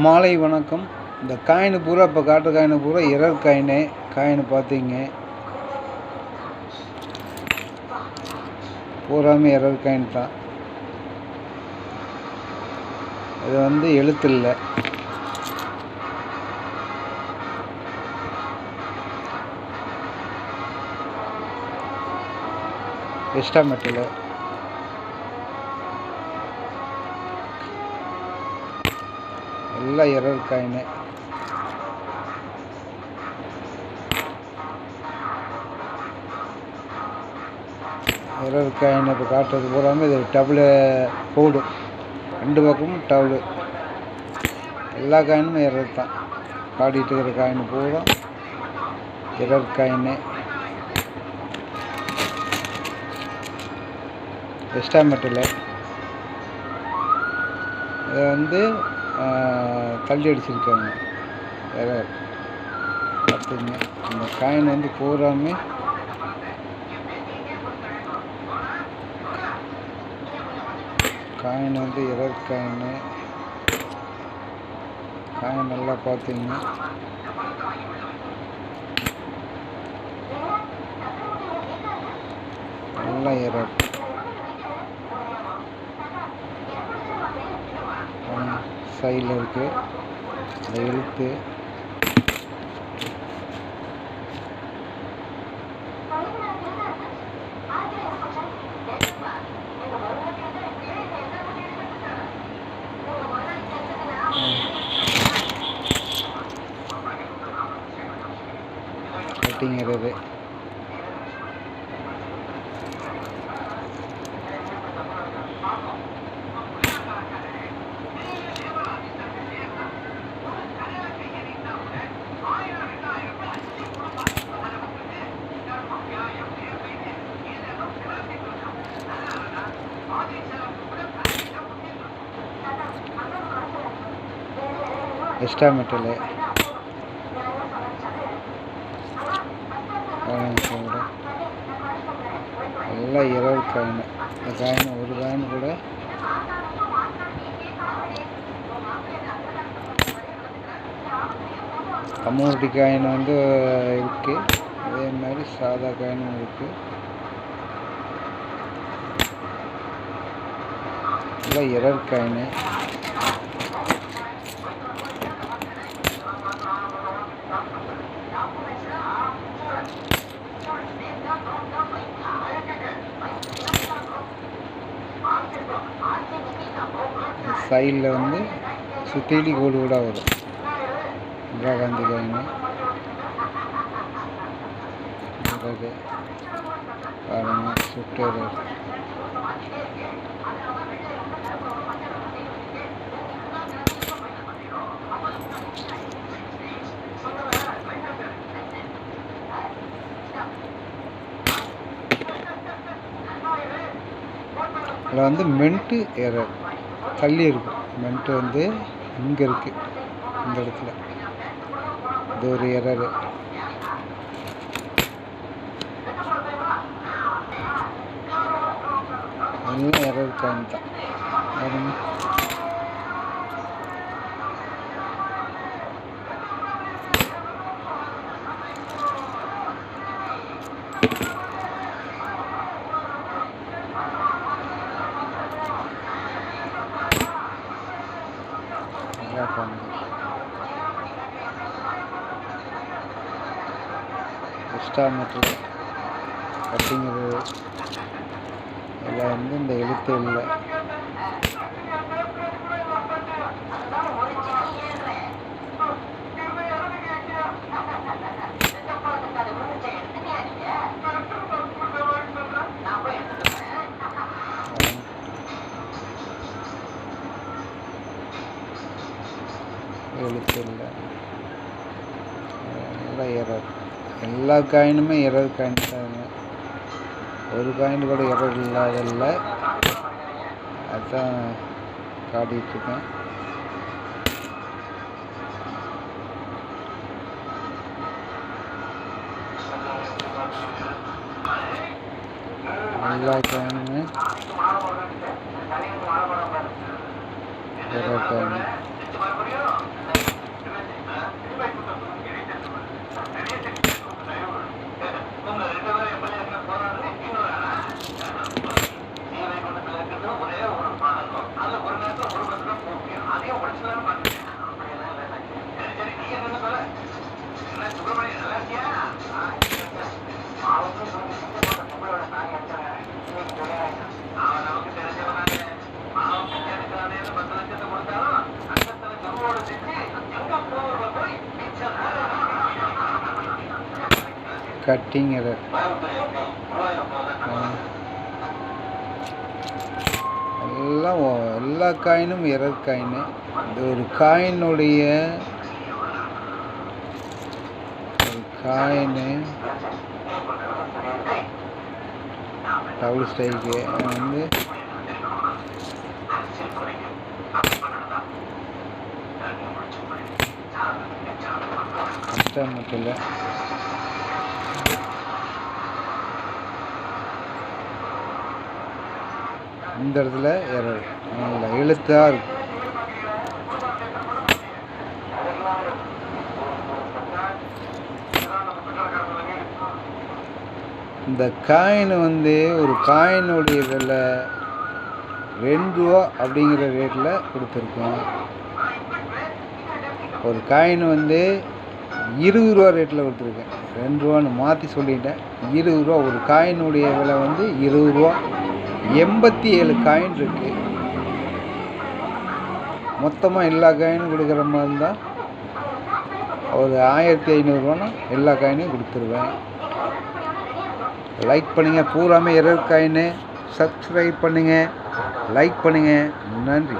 மாலை வணக்கம். இந்த காயின் பூரா இப்போ காட்டுற காயின் பூரா எரர் காயின் பார்த்தீங்க பூராமே எரர் காயின் தான். இது எழுத்து இல்லை. எக்ஸ்ட்ரா மெட்டலு எல்லாம் எரர் காயின். எரர் காயின் இப்போ காட்டுறது பூராமே இது டபுள் கோடு, 2 பக்கமும் டபுள். எல்லா காயினுமே எரர் தான். காட்டிகிட்டு இருக்கிற காயின் பூரா எரர் காயின். எக்ஸ்ட்ரா மெட்டலு இதை தள்ளி அடிச்சிருக்காங்க. எரர் பார்த்துங்க. இந்த காயின் பூராமே காயின் எரர் காயின். காயின் நல்லா பார்த்தீங்கன்னா நல்லா எரர். சைடில் இருக்குது இந்த எழுத்து. Cutting error. எக்ஸ்ட்ரா மெட்டலு எல்லாம் எரர் காயின். இந்த காயின் ஒரு காயின் கூட கம்யூனிட்டி காயின் இருக்குது. அதே மாதிரி சாதா காயினும் இருக்குது. எல்லாம் எரர் காயின். சைடில் சுத்தீலி கோடு கூட வரும். இந்திரா காந்தி காயின் பாருங்க. சுட்டர் இதில் மென்ட்டு எரர் தள்ளி இருக்கும். மென்ட்டு இங்கே இருக்குது, இந்த இடத்துல. இது ஒரு எரரு. எல்லாம் எரர் காயின் தான். பாருங்க. எக்ஸ்ட்ரா மெட்டல் கட்டிங் எல்லாம் இந்த எழுத்து இல்லை. எழுத்து இல்லை. எல்லாம் எரர். எல்லா காயினுமே எரர் காயின் தாங்க. ஒரு காயின் கூட எரர் இல்லாதில்லை. அதுதான் காட்டிகிட்ருக்கேன். எல்லா காயினுமே எரர் காயின். Cutting error. எல்லா காயினும் எரர் காயின். இது ஒரு காயினுடைய டபுள் ஸ்ட்ரைக்கு வந்து கஷ்டம் மட்டும் இல்லை, இந்த இடத்துல எரர் எழுத்தாக இருக்கு. இந்த காயின் வந்து ஒரு காயினுடைய விலை 2 ரூபா அப்படிங்கிற ரேட்டில் கொடுத்துருக்கோம். ஒரு காயின் வந்து 20 ரூபா ரேட்டில் கொடுத்துருக்கேன். 2 ரூபான்னு மாற்றி சொல்லிட்டேன். 20 ரூபா ஒரு காயினுடைய விலை வந்து 20 ரூபா. 87 காயின் இருக்குது. மொத்தமாக எல்லா காயினும் கொடுக்குற மாதிரி இருந்தால் ஒரு 1500 ரூபான்னா எல்லா காயினையும் கொடுத்துருவேன். லைக் பண்ணுங்கள். பூராமே எரர் காயின். சப்ஸ்கிரைப் பண்ணுங்கள், லைக் பண்ணுங்கள். நன்றி.